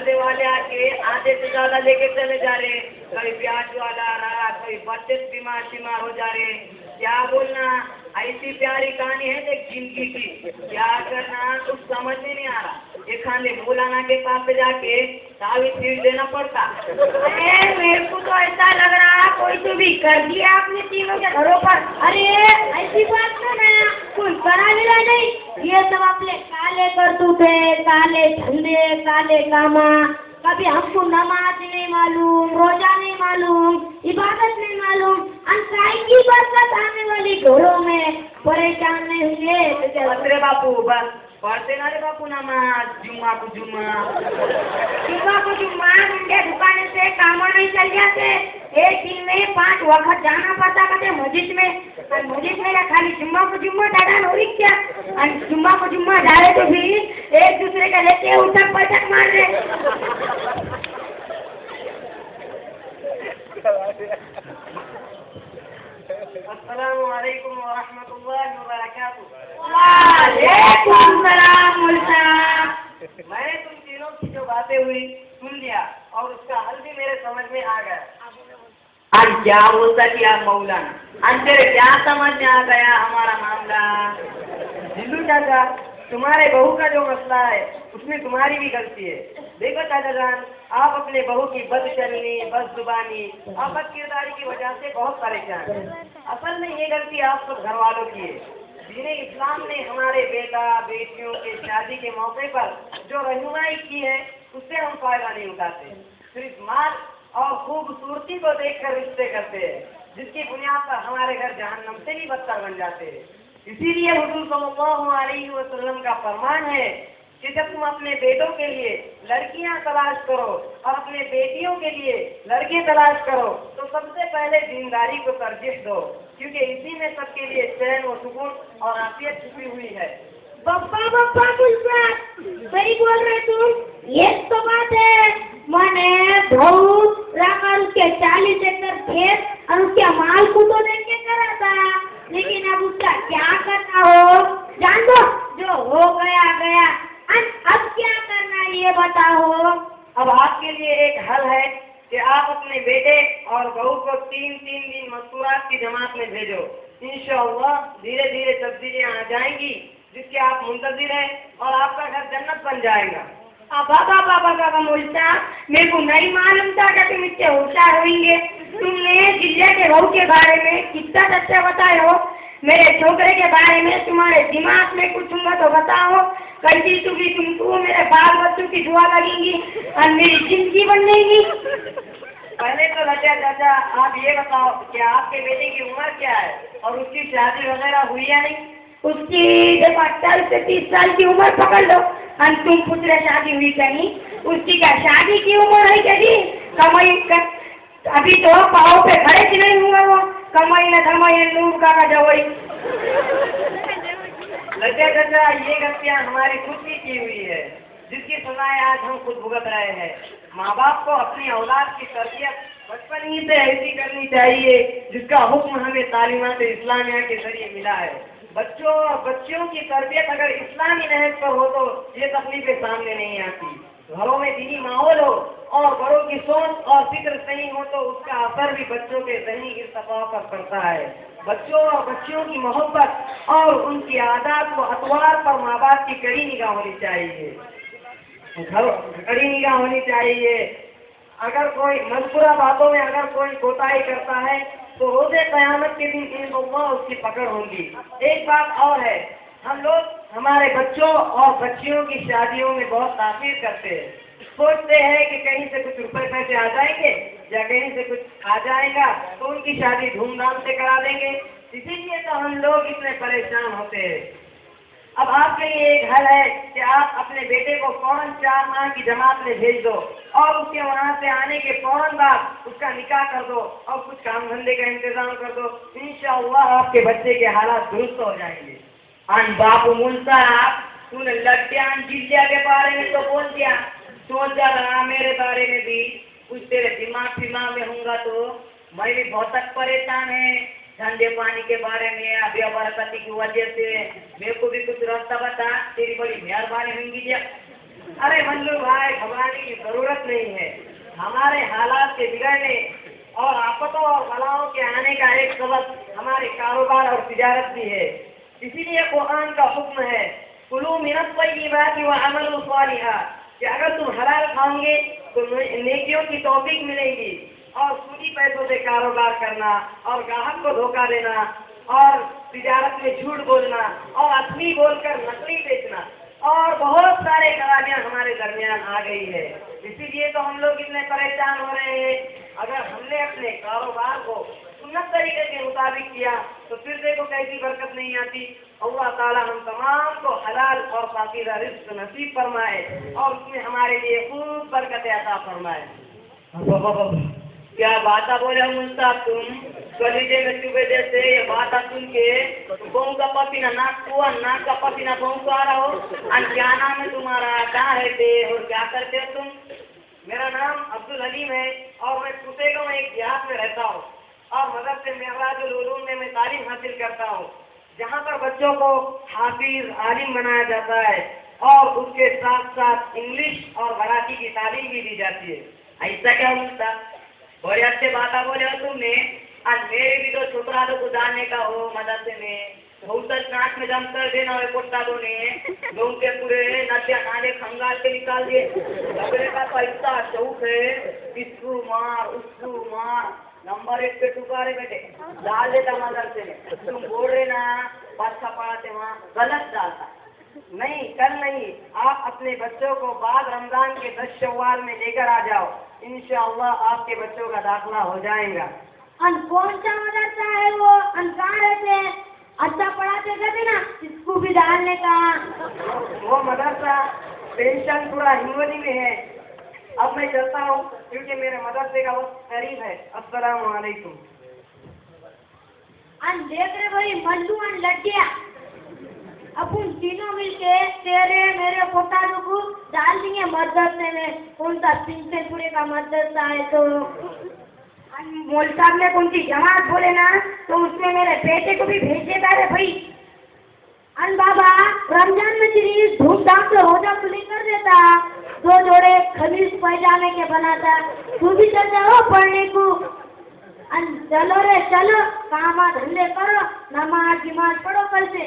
मोहल्ले वाले आके आधे से ज्यादा लेके चले जा रहे, कभी प्याज वाला आ रहा, कभी बच्चे बीमार हो जा रहे। क्या बोलना, ऐसी प्यारी कहानी है देख जिंदगी की, क्या करना कुछ समझ में नहीं आ रहा। ये खाने मौलाना के पास पे जाके तावीज़ सीट देना पड़ता। अरे मेरे को तो ऐसा लग रहा कोई तो भी कर दिया अपने तीनों के घरों पर। अरे ऐसी बात तो ना, कोई करा मिला नहीं, ये सब अपने काले करतूते, काले धंधे, काले कामा। कभी हमको नमाज नहीं मालूम, रोजा नहीं मालूम, इबादत नहीं मालूम, अंसाई की बरकत आने वाली घरों में परेशान नहीं होंगे तो बस रे बापू बस, पढ़ते ना रे बापू नमाज, जुम्मा को जुम्मा उनके दुकान से काम नहीं चल जाते। एक दिन में 5 वक्त जाना पड़ता कहते मस्जिद में ना खाली जुम्मा को जुम्मा डाला हो क्या, और जुम्मा को जुम्मा डाले तो भी एक दूसरे का लेके उठक पटक मार रहे। अस्सलामु अलैकुम व रहमतुल्लाहि व बरकातुहू। वालेकुम सलाम मुल्ता। मैंने तुम तीनों की जो बातें हुई सुन लिया और उसका हल भी मेरे समझ में आ गया। आज क्या बोलता कि आप मौलाना, आज तेरे क्या समझ में आ गया हमारा मामला। जिल्लू चाचा, तुम्हारे बहू का जो मसला है उसमें तुम्हारी भी गलती है। देखो चाचा जान, आप अपने बहू की बदचलनी, बदजुबानी और बदकिरदारी की वजह से बहुत परेशान हैं। असल में ये गलती आप सब घर वालों की है। दीन इस्लाम ने हमारे बेटा बेटियों के शादी के मौके पर जो रहनुमाई की है उससे हम फायदा नहीं उठाते, सिर्फ माल और खूबसूरती को देखकर रिश्ते करते हैं, जिसकी बुनियाद पर हमारे घर जहन्नम से भी बदतर बन जाते हैं। इसीलिए हुजूर सल्लल्लाहु अलैहि वसल्लम का फरमान है कि जब तुम अपने बेटों के लिए लड़कियां तलाश करो और अपने बेटियों के लिए लड़के तलाश करो तो सबसे पहले दीनदारी को तरजीह दो, क्योंकि इसी में सबके लिए चैन और सुकून और आफियत छुपी हुई है। बप्पा मुल्का, सही बोल रहे तुम। ये तो बात है, मैंने बहुत राकर उसके 40 एकड़ खेत और उसके माल को तो देके करा था, लेकिन अब उसका क्या करना हो, जान दो, जो हो गया। अब क्या करना ये बताओ। अब आपके लिए एक हल है कि आप अपने बेटे और बहू को 3-3 दिन मस्तूरात की जमात में भेजो। इंशाअल्लाह धीरे धीरे तब्दीलियां आ जाएंगी जिसके आप मुंतजिर हैं और आपका घर जन्नत बन जाएगा। बाबा मुल्ता, मेरे को नहीं मालूम था कि तुम इतने होशियार होंगे। तुमने जिले के बहू के बारे में कितना सच्चा बताए हो। मेरे छोकरे के बारे में तुम्हारे दिमाग में कुछ होगा तो बताओ। कैसी तुमको मेरे बाल बच्चों की दुआ लगेगी और मेरी जिंदगी बन जाएगी। पहले तो लज्जा चाचा आप ये बताओ कि आपके बेटे की उम्र क्या है और उसकी शादी वगैरह हुई या नहीं। उसकी देखो 28 से 30 साल की उम्र पकड़ लो और तुम पूछ रहे शादी हुई क्या नहीं। उसकी क्या शादी की उम्र है क्या जी। कमाई अभी तो पाँव पे खड़े से नहीं हुआ वो, कमाई न धमाई नूर का जवाई। लज्जा चाचा ये गलतियाँ हमारी खुद की हुई है, जिसकी सजाएं आज हम खुद भुगत रहे हैं। माँ बाप को अपनी औलाद की तरबियत बचपन ही से ऐसी करनी चाहिए जिसका हुक्म हमें तालीमात इस्लामिया के जरिए मिला है। बच्चों और बच्चियों की तरबियत अगर इस्लामी नहज पर हो तो ये तकलीफें सामने नहीं आती। घरों में दीनी माहौल हो और बड़ों की सोच और फिक्र सही हो तो उसका असर भी बच्चों के ज़हनी इर्तिफा पर पड़ता है। बच्चों और बच्चियों की मोहब्बत और उनकी आदत व अतवार पर माँ बाप की कड़ी निगाह होनी चाहिए। कड़ी निगाह होनी चाहिए। अगर कोई मज़कूरा बातों में अगर कोई कोताही करता है तो रोज़े क़यामत के दिन इंशाअल्लाह उसकी पकड़ होगी। एक बात और है, हम लोग हमारे बच्चों और बच्चियों की शादियों में बहुत ताख़ीर करते हैं। सोचते हैं कि कहीं से कुछ रुपए पैसे आ जाएंगे या कहीं से कुछ आ जाएगा तो उनकी शादी धूमधाम से करा देंगे, इसीलिए तो हम लोग इतने परेशान होते हैं। अब आपके लिए एक हल है कि आप अपने बेटे को फौरन 4 माह की जमात में भेज दो और उसके वहाँ से आने के फौरन बाद उसका निकाह कर दो और कुछ काम धंधे का इंतजाम कर दो। इंशाअल्लाह आपके बच्चे के हालात दुरुस्त हो जाएंगे। अन बापू मुल्ता, तूने लड्डियान जिज्जा के बारे में तो बोल दिया, सोच जा रहा मेरे बारे में भी कुछ तेरे दिमाग में होगा तो मैं भी बहुत तक परेशान है। ठंडे पानी के बारे में अभी बरकती की वजह से मेरे को भी कुछ रास्ता बता, तेरी बड़ी मेहरबानी होगी। अरे मल्लू भाई, घबराने की जरूरत नहीं है। हमारे हालात के बिगड़ने और आफतों और बलाओं के आने का एक सबब हमारे कारोबार और तिजारत भी है। इसीलिए कुरान का हुक्म है, कुलू मिनत तय्यिबाति व अमलू सालिहा, कि अगर तुम हलाल खाओगे तो नेकियों की तौफीक मिलेगी। और सूदी पैसों से कारोबार करना और ग्राहक को धोखा देना और तिजारत में झूठ बोलना और असली बोलकर नकली बेचना और बहुत सारे खराबियां हमारे दरमियान आ गई है। इसीलिए तो हम लोग इतने परेशान हो रहे हैं। अगर हमने अपने कारोबार को सुन्नत तरीके के मुताबिक किया तो फिर देखो कैसी बरकत नहीं आती। अल्लाह ताला हम तमाम को हलाल और पाकीज़ा रिज़्क़ नसीब फरमाए और उसमें हमारे लिए खूब बरकत अता फरमाए। क्या बात बोले मुल्ताब, तुम कलीजे में चुभे जैसे ये बात सुन के बहू का पसीना नाक का पसीना बहू को आ रहा हो। क्या नाम है तुम्हारा, कहाँ रहते और क्या करते हो तुम? मेरा नाम अब्दुल हलीम है और मैं कुसे गाँव एक देहात में रहता हूँ और मदरसे मेहराजुल उलूम में मैं तालीम हासिल करता हूँ, जहाँ पर बच्चों को हाफिज आलिम बनाया जाता है और उसके साथ साथ इंग्लिश और मराठी की तालीम भी दी जाती है। ऐसा क्या होता? बड़े अच्छे बात बोले हो तुमने। आज मेरे भी तो छोकरा को जाने का हो मदरसे में, बहुत नाच में जम कर देना हो कोट्टा दो ने लोग के पूरे नदिया नाले खंगाल के निकाल दिए। झगड़े का पैसा चौक है, इसको मार उसको मार, नंबर 1 पे टुकारे बेटे डाल देता मदरसे में। तुम बोल रहे ना बादशाह पढ़ाते वहाँ गलत डालता नहीं, कल नहीं, आप अपने बच्चों को बाद रमजान के 10 शव्वाल में लेकर आ जाओ, इंशाअल्लाह आपके बच्चों का दाखिला हो जाएगा। कौन सा मदरसा है वो? कहाँ रहते हैं? अच्छा पढ़ाते कहते ना, इसको भी डालने का। वो मदरसा पेंशन पूरा हिंगोली में है। अब मैं चलता हूँ क्योंकि मेरे मदरसे का वक्त करीब है। अस्सलाम वालेकुम। देख रहे भाई, मल्लू लड्डिया, अपन तीनों मिलके तेरे मेरे पोतालों को डाल देंगे मदरसे में। कौन सा सिंहपुरे का मदरसा है तो मौलवी साहब ने कौन सी जमात बोले ना तो उसमें मेरे बेटे को भी भेजेगा रे भाई। बाबा रमजान में तेरी धूमधाम से रोजा खुली कर देता, 2 जोड़े खमीस पैजामे के बनाता, तू भी चल जाओ पढ़ने को। चलो रे चलो, काम धंधे करो, नमाज गिमाज पढ़ो कल से।